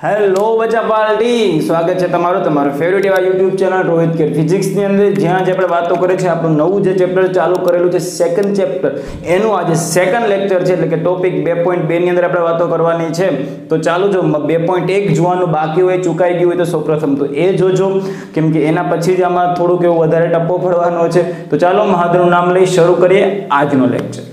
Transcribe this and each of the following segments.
Hello बच्चा party स्वागत है तमारो તમારો ફેવરિટ એવા YouTube channel Rohit care physics ની અંદર જ્યાં જે આપણે વાતો કરે છે આપણું નવું જે ચેપ્ટર ચાલુ કરેલું છે સેકન્ડ ચેપ્ટર એનું આજે સેકન્ડ લેક્ચર છે એટલે કે ટોપિક 2.2 ની અંદર આપણે વાતો કરવાની છે તો ચાલો જો 2.1 જોવાનું બાકી હોય ચૂકાઈ ગયું હોય તો સૌપ્રથમ તો એ જોજો કેમ કે એના પછી જ આમાં થોડુંક એવું વધારે ટપ્પો પડવાનો છે તો ચાલો મહાદેવનું નામ લઈ શરૂ કરીએ આજનો લેક્ચર।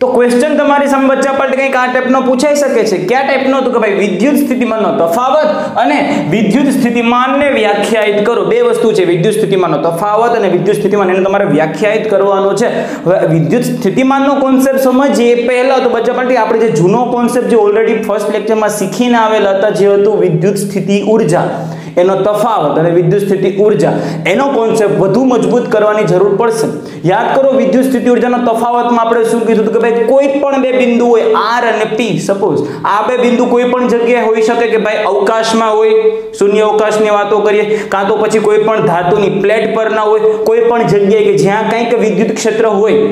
तो क्वेश्चन तुम्हारी सामे बच्चा पलट कई आ टाइप नो पूछाई सके छे। क्या टाइप नो तो कि भाई विद्युत स्थितिमान नो तफावत अने विद्युत स्थितिमान ने व्याख्यायित करो। बे वस्तु छे विद्युत स्थितिमान नो तफावत अने विद्युत स्थितिमान एने तमारे व्याख्यायित करवानो छे। विद्युत स्थितिमान नो कॉन्सेप्ट समजीए पहला तो बच्चा पलटी आपणे जे जूनो कॉन्सेप्ट जे ऑलरेडी फर्स्ट लेक्चर में शीखीने आवेला हता जे हतुं विद्युत स्थिति ऊर्जा एनो तफावत अने विद्युत स्थिति ऊर्जा एनो कॉन्सेप्ट વધુ મજબૂત કરવાની જરૂર પડશે। યાદ કરો વિદ્યુત સ્થિતિ ઊર્જાનો તફાવતમાં આપણે શું કીધું કે ભાઈ કોઈ પણ બે બિંદુ હોય R અને P સપોઝ આ બે બિંદુ કોઈ પણ જગ્યાએ હોઈ શકે કે ભાઈ અવકાશમાં હોય શૂન્ય અવકાશની વાતો કરીએ કાં તો પછી કોઈ પણ ધાતુની પ્લેટ પર ના હોય કોઈ પણ જગ્યાએ કે જ્યાં કંઈક વિદ્યુત ક્ષેત્ર હોય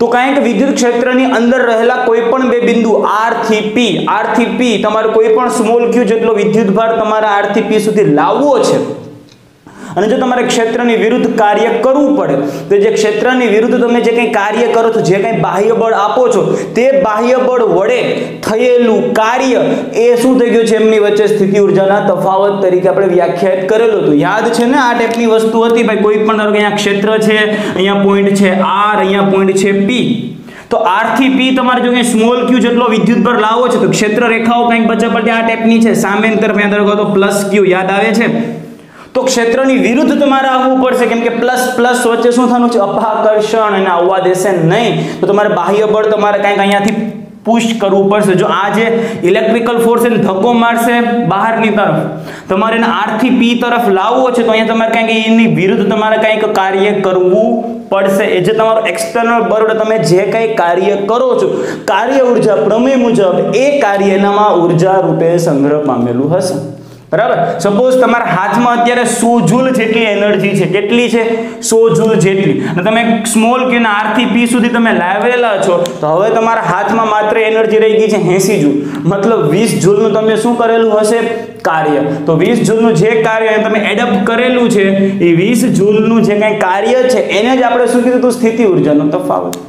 तो कहीं विद्युत क्षेत्र ની અંદર રહેલા કોઈ પણ બે બિંદુ R થી P તમારે કોઈ પણ સ્મોલ q જેટલો વિદ્યુત ભાર તમારા R થી P સુધી લાવવો છે અને જો તમારે ક્ષેત્રની વિરુદ્ધ કાર્ય કરવું પડે તો જે ક્ષેત્રની વિરુદ્ધ તમે જે કંઈ કાર્ય કરો છો જે કંઈ બાહ્ય બળ આપો છો તે બાહ્ય બળ વડે થયેલું કાર્ય એ શું થઈ ગયું છે એમની વચ્ચે સ્થિતિ ઊર્જાના તફાવત તરીકે આપણે વ્યાખ્યાયિત કરેલું હતું। યાદ છે ને આ ટાઈપની વસ્તુ હતી ભાઈ કોઈ પણ ધારો કે અહીંયા ક્ષેત્ર છે અહીંયા પોઈન્ટ છે R અહીંયા પોઈન્ટ છે P तो R થી P તમારે જો કે સ્મોલ q જેટલો વિદ્યુત ભાર લાવવો છે તો ક્ષેત્ર રેખાઓ કંઈક બચ્ચા પડતી આ ટાઈપની છે સામેની તરફ અહીંયા ધારો તો પ્લસ q યાદ આવે છે तो क्षेत्रनी विरुद्ध તમારે આવવું પડશે કેમ કે પ્લસ પ્લસ વચ્ચે શું થવાનું છે અપાકર્ષણ અને આવવા દેશે નહીં તો તમારે બાહ્ય બળ તમારે કંઈક અહીંયાથી પુશ કરવું પડશે। જો આ જે ઇલેક્ટ્રિકલ ફોર્સ એને ધક્કો મારશે બહારની તરફ તમારે એને R થી P તરફ લાવવો છે તો અહીંયા તમારે કંઈક એની વિરુદ્ધ તમારે કંઈક કાર્ય કરવું પડશે। એ જે તમારો એક્સટર્નલ બળ વડે તમે જે કંઈ કાર્ય કરો છો કાર્ય ઊર્જા પ્રમેય મુજબ એ કાર્યનામાં ઊર્જા રૂપે સંગ્રહ પામેલું હશે बराबर। सपोज તમારા હાથમાં અત્યારે 100 જૂલ જેટલી એનર્જી છે કેટલી છે 100 જૂલ જેટલી અને તમે સ્મોલ કે ના R થી P સુધી તમે લાવેલા છો તો હવે તમારા હાથમાં માત્ર એનર્જી રહી ગઈ છે 80 જૂલ मतलब 20 જૂલ નું તમે શું કરેલું હશે કાર્ય તો 20 જૂલ નું જે કાર્ય તમે એડપ્ટ કરેલું છે એ 20 જૂલ નું જે કંઈ કાર્ય છે એને જ આપણે શું કીધું તો સ્થિતિ ઊર્જાનો તફાવત।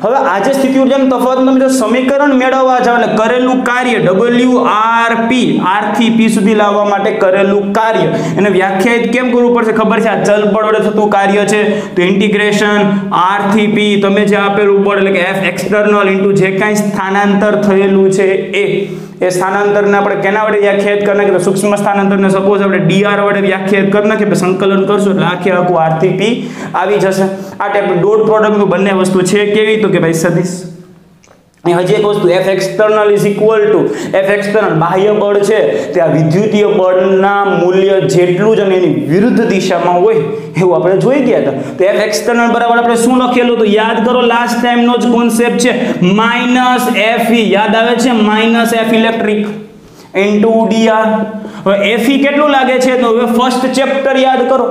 હવે આજે સ્થિતિ ઊર્જાનો તફાવત તમે જો સમીકરણ મેળવવા જાવ એટલે કરેલું કાર્ય WRP R થી P સુધી લાવવા માટે કરેલું કાર્ય એને વ્યાખ્યાયિત કેમ કરવું પડશે ખબર છે આ ચલ બળ વડે થતું કાર્ય છે તો ઇન્ટિગ્રેશન R થી P તમે જે આપેલું બળ એટલે કે F એક્સટર્નલ ઇન્ટુ જે કાંઈ સ્થાનાંતર થયેલું છે એ સ્થાનાંતરને આપણે કેના વડે વ્યાખ્યાયિત કરી નાખીએ તો સૂક્ષ્મ સ્થાનાંતરને સપોઝ આપણે dr વડે વ્યાખ્યાયિત કરી નાખીએ સંકલન કરશું એટલે આખે આખું R થી P આવી જશે। આ ટાઈપનું ડોટ પ્રોડક્ટનું બંને વસ્તુ છે કેવી તો કે ભાઈ સદિશ હજી એક વસ્તુ F external is equal to F external બાહ્ય બળ છે તે આ વિદ્યુતીય બળના મૂલ્ય જેટલું જ અને એની વિરુદ્ધ દિશામાં હોય એવું આપણે જોઈ ગયા હતા તો F external બરાબર આપણે શું લખેલું તો યાદ કરો લાસ્ટ ટાઈમનો જ કોન્સેપ્ટ છે -Fe યાદ આવે છે -F ઇલેક્ટ્રિક ઇન્ટુ dr। હવે Fe કેટલું લાગે છે તો હવે ફર્સ્ટ ચેપ્ટર યાદ કરો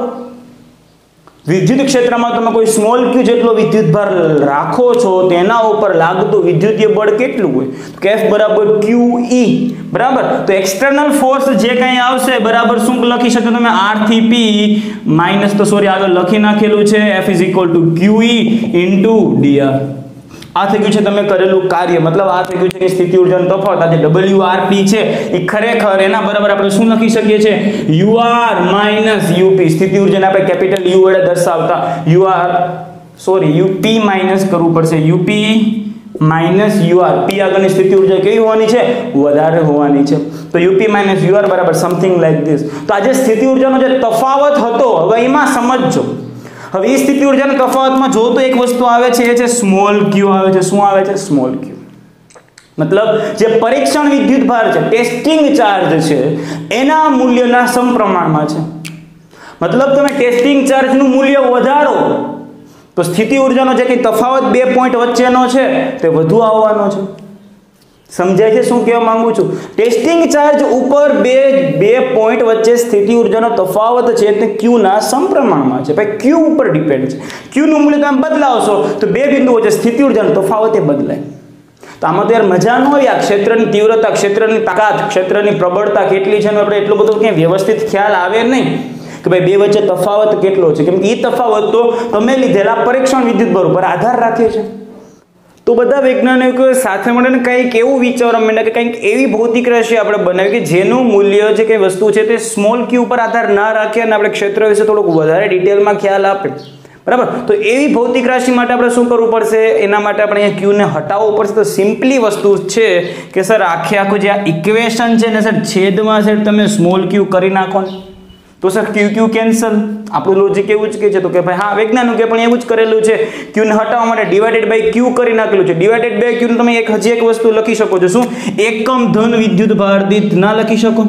વિદ્યુત ક્ષેત્રમાં તમે કોઈ સ્મોલ q જેટલો વિદ્યુત ભાર રાખો છો તેના ઉપર લાગતું વિદ્યુતીય બળ કેટલું હોય તો F બરાબર QE બરાબર તો એક્સટર્નલ ફોર્સ જે કંઈ આવશે બરાબર શું લખી શકો તમે R થી P માઈનસ તો સોરી આગળ લખી નાખેલું છે F QE dr। આ થઈ ગયું છે તમે કરેલું કાર્ય મતલબ આ થઈ ગયું છે કે સ્થિતિ ઊર્જાનો તફાવત આ જે WRP છે એ ખરેખર એના બરાબર આપણે શું લખી શકીએ છે UR UP સ્થિતિ ઊર્જાને આપણે કેપિટલ U વડે દર્શાવતા UP માઈનસ કરવું પડશે UP UR P આગળની સ્થિતિ ઊર્જા કેવી હોવાની છે વધારે હોવાની છે તો UP UR બરાબર સમથિંગ લાઈક ધીસ। તો આજે સ્થિતિ ઊર્જાનો જે તફાવત હતો હવે એમાં સમજજો હવે એ સ્થિતિ ઊર્જાના તફાવતમાં જો તો એક વસ્તુ આવે છે એ છે સ્મોલ q આવે છે શું આવે છે સ્મોલ q मतलब જે પરીક્ષણ વિદ્યુત ભાર છે ટેસ્ટિંગ ચાર્જ છે એના મૂલ્યના સમપ્રમાણમાં છે मतलब તમે ટેસ્ટિંગ ચાર્જનું મૂલ્ય વધારો તો સ્થિતિ ઊર્જાનો જે કંઈ તફાવત બે પોઈન્ટ વચ્ચેનો છે તે વધુ આવવાનો છે। समझाय छे शुं कहेवा मांगु छुं? टेस्टिंग चार्ज उपर बे पॉइंट वच्चे स्थिति ऊर्जानो तफावत छे ते क्यू ना समप्रमाणमां छे। भाई क्यू उपर डिपेन्ड छे। क्यू નું મૂલ્ય તમે બદલાવશો તો બે બિંદુ વચ્ચે સ્થિતિ ઊર્જાનો તફાવત એ બદલાય। તો આમાં તો યાર મજા ન હોય। આ ક્ષેત્રની તીવ્રતા, ક્ષેત્રની તાકાત, ક્ષેત્રની પ્રબળતા કેટલી છે ને આપણે એટલો બધો ક્યાં વ્યવસ્થિત ખ્યાલ આવે નહીં કે ભાઈ બે વચ્ચે તફાવત કેટલો છે, કેમ કે એ તફાવત તો તમે લીધેલા પરીક્ષણ વિદ્યુતભાર ઉપર આધાર રાખે છે। તો બધા વૈજ્ઞાનિકો સાથે મળીને કંઈક એવું વિચારવા માંડ્યા કે કંઈક એવી ભૌતિક રાશિ આપણે બનાવી કે જેનું મૂલ્ય જે કંઈ વસ્તુ છે તે સ્મોલ ક્યુ ઉપર આધાર ના રાખે અને આપણે ક્ષેત્ર વિશે થોડુંક વધારે ડિટેલમાં ખ્યાલ આપે, બરાબર। તો એવી ભૌતિક રાશિ માટે આપણે શું કરવું પડશે? એના માટે આપણે અહીંયા ક્યુ ને હટાવવું પડશે। તો સિમ્પલી વસ્તુ છે કે સર આખું જે આ ઇક્વેશન છે ને સર છેદમાં સર તમે સ્મોલ ક્યુ કરી નાખો ને તો સર ક્યુ ક્યુ કેન્સલ। આપણું લોજિક એવું જ કહે છે તો કે ભાઈ હા વૈજ્ઞાનિકે પણ એવું જ કરેલું છે। ક્યુ ને હટાવવા માટે ડિવાઇડેડ બાય ક્યુ કરી નાખેલું છે। ડિવાઇડેડ બાય ક્યુ તમે હજી એક વસ્તુ લખી શકો છો, શું? એકમ ધન વિદ્યુત ભાર દીઠ ના લખી શકો?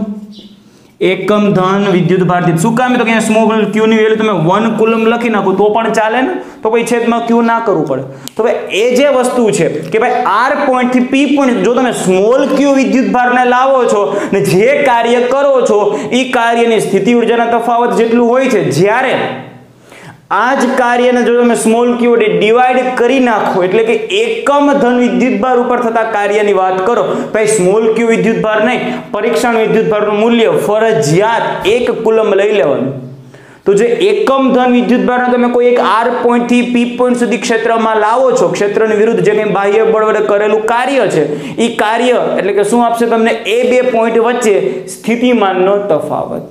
એકમ ધન વિદ્યુત ભાર દીઠ શું કામ? તો કે સ્મોલ ક્યુ ની વેલ્યુ તમે 1 કુલમ લખી નાખો તો પણ ચાલે ને, તો પછી છેદમાં ક્યુ ના કરવું પડે। તો ભાઈ એ જે વસ્તુ છે કે ભાઈ આર પોઈન્ટ થી પી પોઈન્ટ જો તમે સ્મોલ ક્યુ વિદ્યુત ભારને લાવો છો ને જે કાર્ય કરો છો એ કાર્યની સ્થિતિ ઊર્જાના તફાવત જેટલું હોય છે, જ્યારે આ જ કાર્યને જો તમે સ્મોલ ક્યુ વડે ડિવાઈડ કરી નાખો એટલે કે એકમ ધન વિદ્યુતભાર ઉપર થતા કાર્યની વાત કરો, ભાઈ સ્મોલ ક્યુ વિદ્યુતભાર નહીં, પરીક્ષણ વિદ્યુતભારનું મૂલ્ય ફરજિયાત 1 કુલમ લઈ લેવાનું। તો જે એકમ ધન વિદ્યુતભારને તમે કોઈ એક આર પોઈન્ટ થી પી પોઈન્ટ સુધી ક્ષેત્રમાં લાવો છો, ક્ષેત્રની વિરુદ્ધ જે કંઈ બાહ્ય બળ વડે કરેલું કાર્ય છે એ કાર્ય એટલે કે શું આપશે તમને? એ બે પોઈન્ટ વચ્ચે સ્થિતિમાનનો તફાવત,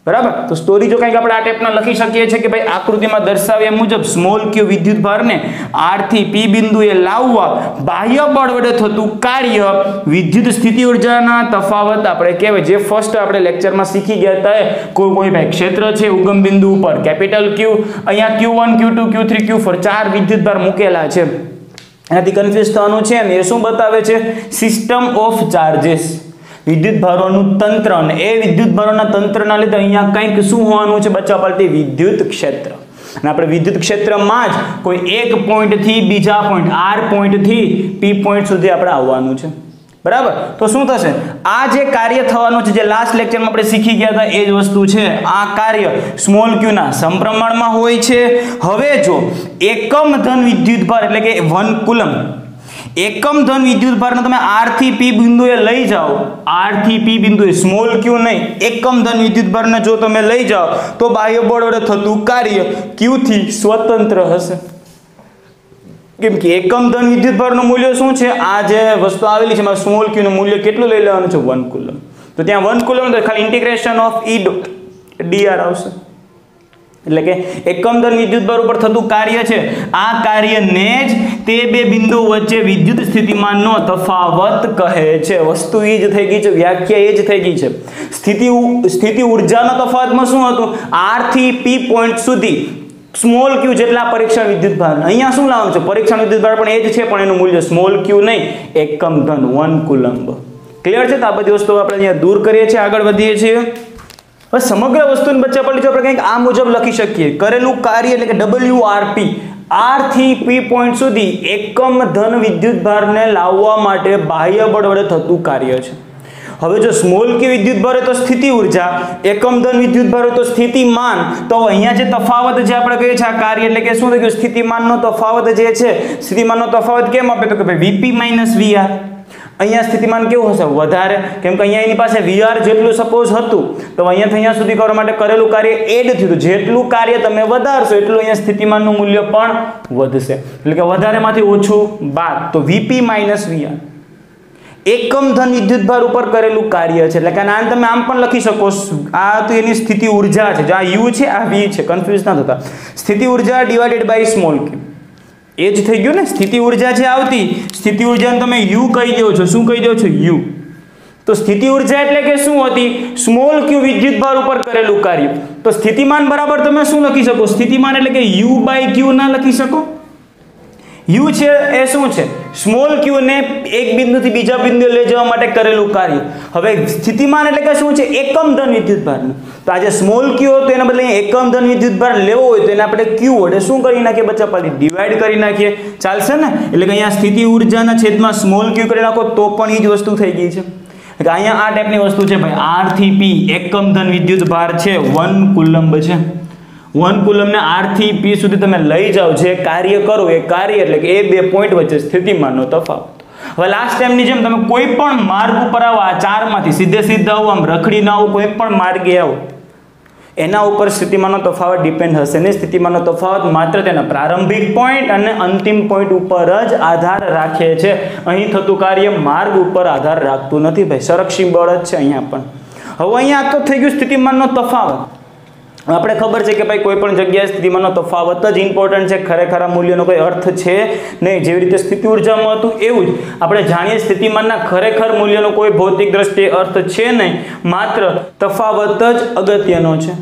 બરાબર। તો સ્ટોરી જો કંઈક આપણે આ ટાઈપના લખી શકીએ છીએ કે ભાઈ આકૃતિમાં દર્શાવ્યા મુજબ સ્મોલ ક્યુ વિદ્યુતભારને આર થી પી બિંદુએ લાવવા બાહ્ય બળ વડે થતું કાર્ય વિદ્યુત સ્થિતિ ઊર્જાના તફાવત આપણે કહેવાય। જે ફર્સ્ટ આપણે લેક્ચરમાં શીખી ગયા હતા, કોઈ ભાઈ ક્ષેત્ર છે ઉગમ બિંદુ ઉપર કેપિટલ ક્યુ, અહીંયા Q1 Q2 Q3 Q4 4 વિદ્યુતભાર મૂકેલા છે, એનાથી કન્ફ્યુઝ થવાનું છે ને। એ શું બતાવે છે? સિસ્ટમ ઓફ ચાર્जेस, વિદ્યુતભારોનું તંત્ર, અને એ વિદ્યુતભારોના તંત્રના લીધે અહીંયા કંઈક શું હોવાનું છે બચ્ચા પડતી? વિદ્યુત ક્ષેત્ર। અને આપણે વિદ્યુત ક્ષેત્રમાં જ કોઈ એક પોઈન્ટ થી બીજા પોઈન્ટ આર પોઈન્ટ થી પી પોઈન્ટ સુધી આપણે આવવાનું છે, બરાબર। તો શું થશે? આ જે કાર્ય થવાનું છે જે લાસ્ટ લેક્ચરમાં આપણે શીખી ગયા હતા એ જ વસ્તુ છે। આ કાર્ય સ્મોલ ક્યુ ના સમપ્રમાણમાં હોય છે। હવે જો એકમ ધન વિદ્યુતભાર એટલે કે 1 કુલમ એકમ ધન વિદ્યુતભારને તમે આર થી પી બિંદુએ લઈ જાઓ, આર થી પી બિંદુએ સ્મોલ ક્યુ નહીં, એકમ ધન વિદ્યુતભારને જો તમે લઈ જાઓ તો બાહ્ય બળ વડે થતું કાર્ય ક્યુ થી સ્વતંત્ર હશે, કેમ કે એકમ ધન વિદ્યુતભારનું મૂલ્ય શું છે? આ જે વસ્તુ આવેલી છે એમાં સ્મોલ ક્યુ નું મૂલ્ય કેટલું લઈ લેવાનું છે? 1 કુલમ। તો ત્યાં 1 કુલમ તો ખાલી integration of E dot DR આવશે, એટલે કે એકમ ધન વિદ્યુતભાર ઉપર થતું કાર્ય છે આ કાર્યને જ તે બે બિંદુ વચ્ચે વિદ્યુત સ્થિતિમાનનો તફાવત કહે છે। વસ્તુ એ જ થઈ ગઈ છે, વ્યાખ્યા એ જ થઈ ગઈ છે। સ્થિતિ ઊર્જાનો તફાવતમાં શું હતું? આર થી પી પોઈન્ટ સુધી સ્મોલ ક્યુ જેટલા પરીક્ષણ વિદ્યુતભાર, અહીંયા શું લાવવાનું છે? પરીક્ષણ વિદ્યુતભાર પણ એ જ છે પણ એનું મૂલ્ય સ્મોલ ક્યુ નહીં, એકમ ધન 1 કુલંબ। ક્લિયર છે? તો આ બધી વસ્તુઓ આપણે અહીંયા દૂર કરીએ છીએ, આગળ વધીએ છીએ। બસ સમગ્ર વસ્તુને બચ્ચા પડી આપણે કંઈક આ મુજબ લખી શકીએ, કરેલું કાર્ય એટલે કે WRP આર થી પી પોઈન્ટ સુધી એકમ ધન વિદ્યુતભારને લાવવા માટે બાહ્ય બળ વડે થતું કાર્ય છે। હવે જો સ્મોલ ક્યુ વિદ્યુતભાર હોય તો સ્થિતિ ઊર્જા, એકમ ધન વિદ્યુતભાર હોય તો સ્થિતિમાન, તો અહીંયા જે તફાવત જે આપણે કહીએ છીએ આ કાર્ય એટલે કે શું થઈ ગયું? સ્થિતિમાનનો તફાવત જે છે, સ્થિતિમાનનો તફાવત કેમ આપે? તો કે ભાઈ VP - VR। અહીંયા સ્થિતિમાન કેવું હશે? વધારે, કેમ કે અહીંયા એની પાસે VR જેટલું સપોઝ હતું તો અહીંયાથી અહીંયા સુધી કરવા માટે કરેલું કાર્ય એડ થયું, જેટલું કાર્ય તમે વધારશો એટલું અહીંયા સ્થિતિમાનનું મૂલ્ય પણ વધશે, એટલે કે વધારેમાંથી ઓછું બાદ, તો VP - VR એકમ ધન વિદ્યુતભાર ઉપર કરેલું કાર્ય છે, એટલે કે આને તમે આમ પણ લખી શકો। આ તો એની સ્થિતિ ઊર્જા છે, જો આ U છે આ V છે, કન્ફ્યુઝ ના થતા। સ્થિતિ ઊર્જા ડિવાઇડેડ બાય સ્મોલ ક્યુ, એ જ થઈ ગયું ને। સ્થિતિ ઊર્જા છે આવતી, સ્થિતિ ઊર્જાને તમે U કહી દો છો, શું કહી દો છો? U। તો સ્થિતિ ઊર્જા એટલે કે શું હતી? સ્મોલ ક્યુ વિદ્યુતભાર ઉપર કરેલું કાર્ય। તો સ્થિતિમાન બરાબર તમે શું લખી શકો? સ્થિતિમાન એટલે કે U/Q ના લખી શકો? U છે એ શું છે? સ્મોલ ક્યુ ને એક બિંદુથી બીજા બિંદુએ લઈ જવા માટે કરેલું કાર્ય. હવે સ્થિતિમાન એટલે કે શું છે? એકમ ધન વિદ્યુતભારનું. તો આજે સ્મોલ ક્યુ હતો એના બદલે એકમ ધન વિદ્યુતભાર લેવો હોય તો એને આપણે ક્યુ વડે શું કરી નાખીએ બચ્ચા પાડી? ડિવાઈડ કરી નાખીએ. ચાલશે ને? એટલે કે અહીંયા સ્થિતિ ઉર્જાના છેદમાં સ્મોલ ક્યુ કરી નાખો તો પણ એ જ વસ્તુ થઈ ગઈ છે. અહીંયા આ ટાઈપની વસ્તુ છે ભાઈ. R થી P એકમ ધન વિદ્યુતભાર છે 1 કુલંબ છે. 1 કુલમને R થી P સુધી તમે લઈ જાઓ, જે કાર્ય કરો એ કાર્ય એટલે કે એ બે પોઈન્ટ વચ્ચે સ્થિતિમાનનો તફાવત. હવે લાસ્ટ ટાઈમની જેમ તમે કોઈ પણ માર્ગ ઉપર આવો, આ ચારમાંથી સીધા આવો, આમ રખડી ના આવો, કોઈ પણ માર્ગે આવો, એના ઉપર સ્થિતિમાનનો તફાવત ડિપેન્ડ હશે ને. સ્થિતિમાનનો તફાવત માત્ર તેના પ્રારંભિક પોઈન્ટ અને અંતિમ પોઈન્ટ ઉપર જ આધાર રાખે છે. અહીં થતું કાર્ય માર્ગ ઉપર આધાર રાખતું નથી ભાઈ. સંરક્ષી બળ જ છે અહીંયા પણ. હવે અહીંયા તો થઈ ગયું સ્થિતિમાનનો તફાવત. આપણે ખબર છે કે ભાઈ કોઈ પણ જગ્યાએ સ્થિતિમાનનો તફાવત જ ઇમ્પોર્ટન્ટ છે. ખરેખર આ મૂલ્યનો કોઈ અર્થ છે નહીં. જેવી રીતે સ્થિતિ ઉર્જામાં હતું એવું જ આપણે જાણીએ સ્થિતિમાનના ખરેખર મૂલ્યનો કોઈ ભૌતિક દ્રષ્ટિએ અર્થ છે નહીં, માત્ર તફાવત જ અગત્યનો છે.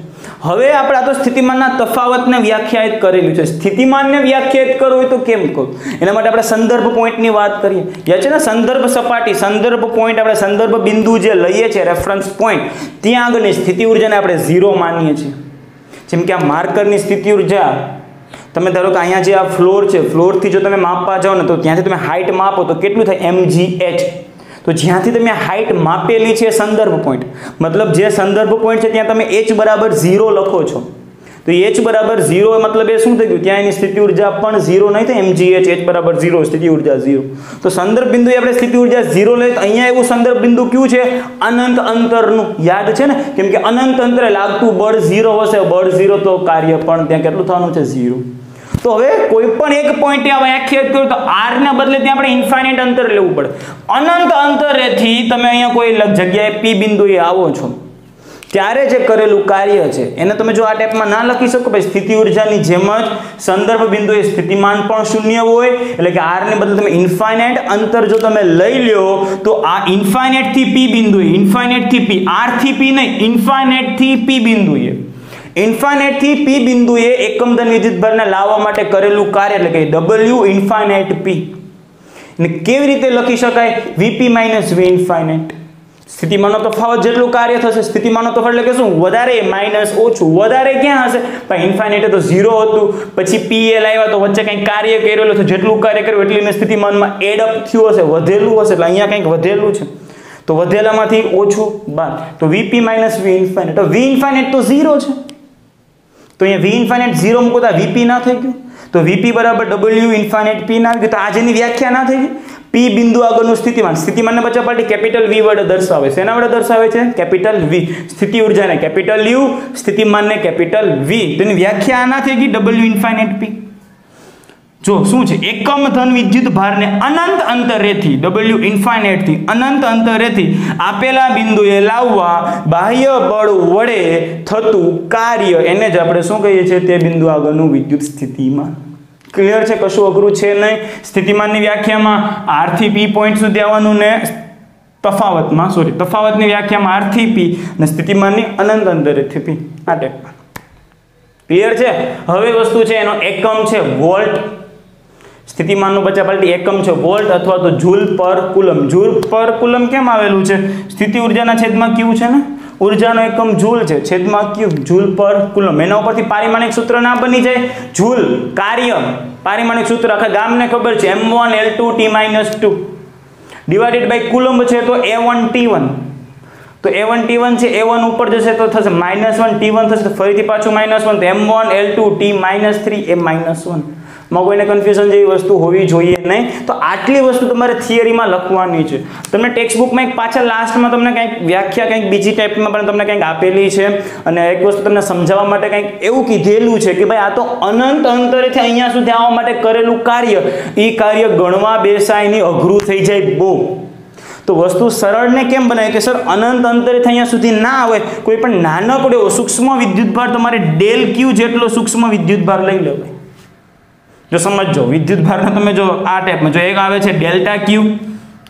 હવે આપણે આ તો સ્થિતિમાનના તફાવતને વ્યાખ્યાયિત કરેલું છે. સ્થિતિમાનને વ્યાખ્યાયિત કરવું હોય તો કેમ કરવું? એના માટે આપણે સંદર્ભ પોઈન્ટની વાત કરીએ. યાદ છે ને? સંદર્ભ સપાટી, સંદર્ભ પોઈન્ટ, આપણે સંદર્ભ બિંદુ જે લઈએ છીએ રેફરન્સ પોઈન્ટ, ત્યાં આગળની સ્થિતિ ઉર્જાને આપણે 0 માનીએ છીએ. જેમ કે આ માર્કરની સ્થિતિ ઉર્જા, તમે ધારો કે અહીંયા જે આ ફ્લોર છે, ફ્લોરથી જો તમે માપવા જાઓ ને તો ત્યાંથી તમે હાઈટ માપો તો કેટલું થાય? mgh. તો જ્યાંથી તમે હાઈટ માપેલી છે સંદર્ભ પોઈન્ટ, મતલબ જે સંદર્ભ પોઈન્ટ છે ત્યાં તમે h બરાબર 0 લખો છો. તો h બરાબર 0 મતલબ એ શું થઈ ગયું? ત્યાં એની સ્થિતિ ઉર્જા પણ 0 નહીં થાય. mgh, h બરાબર 0, સ્થિતિ ઉર્જા 0. તો સંદર્ભ બિંદુએ આપણે સ્થિતિ ઉર્જા 0 લઈએ તો અહીંયા એવું સંદર્ભ બિંદુ કયું છે? અનંત અંતરનું. યાદ છે ને? કેમ કે અનંત અંતરે લાગતું બળ 0 હશે. બળ 0 તો કાર્ય પણ ત્યાં કેટલું થવાનું છે? 0. તો હવે કોઈ પણ એક પોઈન્ટે વ્યાખ્યાયિત કર્યું તો r ને બદલે ત્યાં આપણે ઇન્ફાઇનાઇટ અંતર લેવું પડે. અનંત અંતરેથી તમે અહીંયા કોઈ જગ્યાએ p બિંદુએ આવો છો ત્યારે જે કરેલું કાર્ય છે એને તમે જો આ ટાઈપમાં ના લખી શકો ભાઈ. સ્થિતિ ઉર્જાની જેમ જ સંદર્ભ બિંદુએ સ્થિતિમાન પણ શૂન્ય હોય, એટલે કે r ને બદલે તમે ઇન્ફાઇનાઇટ અંતર જો તમે લઈ લ્યો તો આ ઇન્ફાઇનાઇટ થી p બિંદુએ, ઇન્ફાઇનાઇટ થી p, r થી p નહીં, ઇન્ફાઇનાઇટ થી p બિંદુએ, ઇન્ફાઇનાઇટ થી p બિંદુએ એકમ ધન વિદ્યુતભારને લાવવા માટે કરેલું કાર્ય એટલે કે w ઇન્ફાઇનાઇટ p. ને કેવી રીતે લખી શકાય? vp v infinite. સ્થિતિમાનનો તફાવત જેટલું કાર્ય થશે, સ્થિતિમાનનો તફાવત એટલે કે શું? વધારે માઇનસ ઓછું. વધારે ક્યાં હશે? ભાઈ ઇન્ફાઇનાઇટ તો 0 હતું, પછી pl આવ્યા તો વચ્ચે કંઈક કાર્ય કરેલું છે, જેટલું કાર્ય કર્યું એટલી સ્થિતિમાનમાં એડ અપ થયું હશે, વધેલું હશે, એટલે અહીંયા કંઈક વધેલું છે તો વધેલામાંથી ઓછું બાદ. તો vp v ઇન્ફાઇનાઇટ. તો v ઇન્ફાઇનાઇટ તો 0 છે, તો અહીંયા v ઇન્ફાઇનાઇટ 0 મૂકો તો vp ના થઈ ગયું. તો vp બરાબર w ઇન્ફાઇનાઇટ p ના આવી ગયું. તો આજની વ્યાખ્યા ના થઈ ગઈ. p બિંદુ આગળનું સ્થિતિમાન, સ્થિતિમાનને બચ્ચા પાર્ટી કેપિટલ v વડે દર્શાવે છે. એના વડે દર્શાવે છે કેપિટલ v. સ્થિતિ ઉર્જાને કેપિટલ u, સ્થિતિમાનને કેપિટલ v. તેની વ્યાખ્યા ના થઈ ગઈ w ઇન્ફાઇનાઇટ p. જો શું છે? એકમ ધન વિદ્યુત ભારને અનંત અંતરેથી, w ઇન્ફાઇનાઇટ થી અનંત અંતરેથી આપેલા બિંદુએ લાવવા બાહ્ય બળ વડે થતું કાર્ય, એને જ આપણે શું કહીએ છીએ? તે બિંદુ આગળનું વિદ્યુત સ્થિતિમાન. ક્લિયર છે? કશું અઘરું છે નહીં. સ્થિતિમાનની વ્યાખ્યામાં r થી p પોઈન્ટ સુધી આવવાનું ને તફાવતની વ્યાખ્યામાં r થી p ને સ્થિતિમાનની અનંત અંતરેથી p. આ ટાઈપમાં ક્લિયર છે? હવે વસ્તુ છે એનો એકમ છે વોલ્ટ. સ્થિતિમાનનું બચ્ચા પાર્ટી એકમ છે વોલ્ટ અથવા તો જૂલ પર કુલમ. જૂલ પર કુલમ કેમ આવેલું છે? સ્થિતિ ઉર્જાના છેદમાં ક્યુ છે ને, ઉર્જાનો એકમ જૂલ છે, છેદમાં ક્યુ, જૂલ પર કુલમ. એના ઉપરથી પારિમાણિક સૂત્ર ના બની જાય? જૂલ કાર્ય પારિમાણિક સૂત્ર આખા ગામને ખબર છે, m1l2t-2 ડિવાઇડેડ બાય કુલમ છે તો a1t1. તો a1 t1 છે, a1 ઉપર જશે તો થશે -1, t1 થશે તો ફરીથી પાછું -1, તો m1l2t-3 એ -1. માં કોઈને કન્ફ્યુઝન જેવી વસ્તુ હોવી જોઈએ નહીં. તો આટલી વસ્તુ તમારે થિયરીમાં લખવાની છે. તમને ટેક્સ્ટબુકમાં એક પાછા લાસ્ટમાં તમને કંઈક વ્યાખ્યા કંઈક બીજી ટાઈપમાં પણ તમને કંઈક આપેલી છે, અને એક વસ્તુ તમને સમજાવવા માટે કંઈક એવું કીધેલું છે કે ભાઈ આ તો અનંત અંતરેથી અહીંયા સુધી આવવા માટે કરેલું કાર્ય, એ કાર્ય ગણવા બેસાય નહીં, અઘરું થઈ જાય બહુ. તો વસ્તુ સરળને કેમ બનાવે કે સર અનંત અંતરેથી અહીંયા સુધી ના આવે, કોઈ પણ નાનકડો સૂક્ષ્મ વિદ્યુતભાર તમારે ડેલ ક્યુ જેટલો સૂક્ષ્મ વિદ્યુતભાર લઈ લેવાય. જો સમજો વિદ્યુતભારને તમે જો આ ટાઈપમાં જો એક આવે છે ડેલ્ટા ક્યુ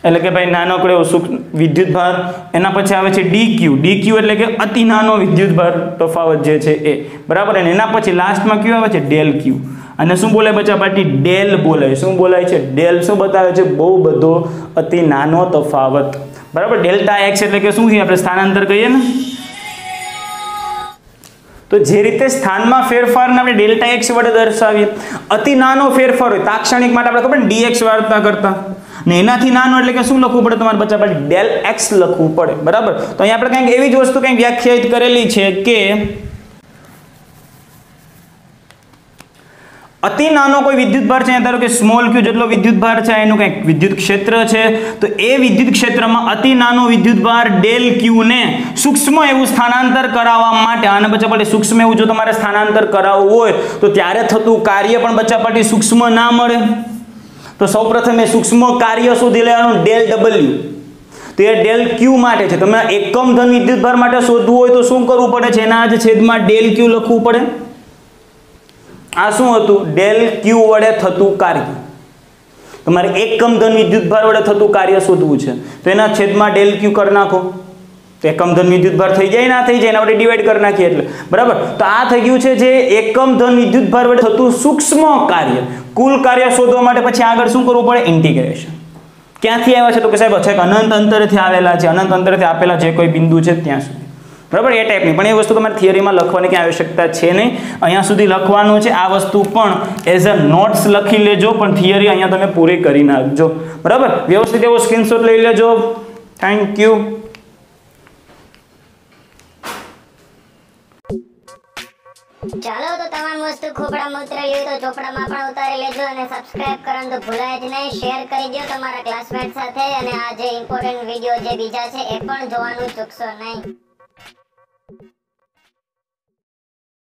એટલે કે ભાઈ નાનકડો વિદ્યુતભાર, એના પછી આવે છે ડીક્યુ. ડીક્યુ એટલે કે અતિ નાનો વિદ્યુતભાર તફાવત જે છે એ, બરાબર. અને એના પછી લાસ્ટમાં ક્યુ આવે છે ડેલ ક્યુ. અને શું બોલાય બચ્ચા પાર્ટી? ડેલ બોલાય. શું બોલાય છે? ડેલ. શું બતાવે છે? બહુ બધો અતિ નાનો તફાવત. બરાબર. ડેલ્ટા એક્સ એટલે કે શું છે? આપણે સ્થાનાંતર કહીએ ને. તો જે રીતે સ્થાનમાં ફેરફારને આપણે ડેલ્ટા એક્સ વડે દર્શાવીએ, અતિ નાનો ફેરફાર હોય તાક્ષણિક માટે આપણે ખબર ને ડીએક્સ વાર્તા કરતા, ને એનાથી નાનો એટલે કે શું લખવું પડે તમારે બચ્ચા પાર્ટી? ડેલ એક્સ લખવું પડે. બરાબર. તો અહીંયા આપણે કંઈક એવી જ વસ્તુ કંઈક વ્યાખ્યાયિત કરેલી છે કે અતિ નાનો કોઈ વિદ્યુત ભાર છે, ધારો કે સ્મોલ ક્યુ જેટલો વિદ્યુત ભાર છે, એનું કંઈક વિદ્યુત ક્ષેત્ર છે, તો એ વિદ્યુત ક્ષેત્રમાં અતિ નાનો વિદ્યુત ભાર ડેલ ક્યુ ને સૂક્ષ્મ એવું સ્થાનાંતર કરાવવા માટે, આને બચ્ચા પાર્ટી સૂક્ષ્મ એવું જો તમારે સ્થાનાંતર કરાવવું હોય તો ત્યારે થતું કાર્ય પણ બચ્ચા પાર્ટી સૂક્ષ્મ ના મળે. તો સૌપ્રથમ એ સૂક્ષ્મ કાર્ય શોધી લેવાનું, ડેલ ડબલ્યુ. તો એ ડેલ ક્યુ માટે છે. તમે એકમ ધન વિદ્યુત ભાર માટે શોધવું હોય તો શું કરવું પડે છે? એના જ છેદમાં ડેલ ક્યુ લખવું પડે. આ શું હતું? ડેલ ક્યુ વડે થતું કાર્ય. તમારે એકમ ધન વિદ્યુત ભાર વડે થતું કાર્ય શોધવું છે તો એના છેદમાં ડેલ ક્યુ કરી નાખો. તો એકમ ધન વિદ્યુત ભાર થઈ જાય, ના થઈ જાય, એના વડે ડિવાઈડ કરી નાખીએ એટલે. બરાબર. તો આ થઈ ગયું છે જે એકમ ધન વિદ્યુત ભાર વડે થતું સૂક્ષ્મ કાર્ય. કુલ કાર્ય શોધવા માટે પછી આગળ શું કરવું પડે? ઇન્ટિગ્રેશન. ક્યાંથી આવ્યા છે? તો કે સાહેબ છે કે અનંત અંતરેથી આવેલા છે, અનંત અંતરેથી આપેલા જે કોઈ બિંદુ છે ત્યાં સુધી. બરાબર. એ ટાઈપની પણ એ વસ્તુ તમારે થિયરીમાં લખવાની ક્યાં આવશ્યકતા છે નહીં. અહીંયા સુધી લખવાનું છે. આ વસ્તુ પણ એઝ અ નોટ્સ લખી લેજો, પણ થિયરી અહીંયા તમે પૂરી કરી નાખજો. બરાબર. વ્યવસ્થિત એવો સ્ક્રીનશોટ લઈ લેજો. Thank you. ચાલો તો તમામ વસ્તુ ખોપડામાં ઉતરેલી હોય તો ચોપડામાં પણ ઉતારી લેજો અને સબસ્ક્રાઇબ કરવાનું તો ભૂલાય જ નહીં. શેર કરી દો તમારા ક્લાસમેટ સાથે અને આ જે ઇમ્પોર્ટન્ટ વિડીયો જે બીજા છે એ પણ જોવાનું ચૂકશો નહીં.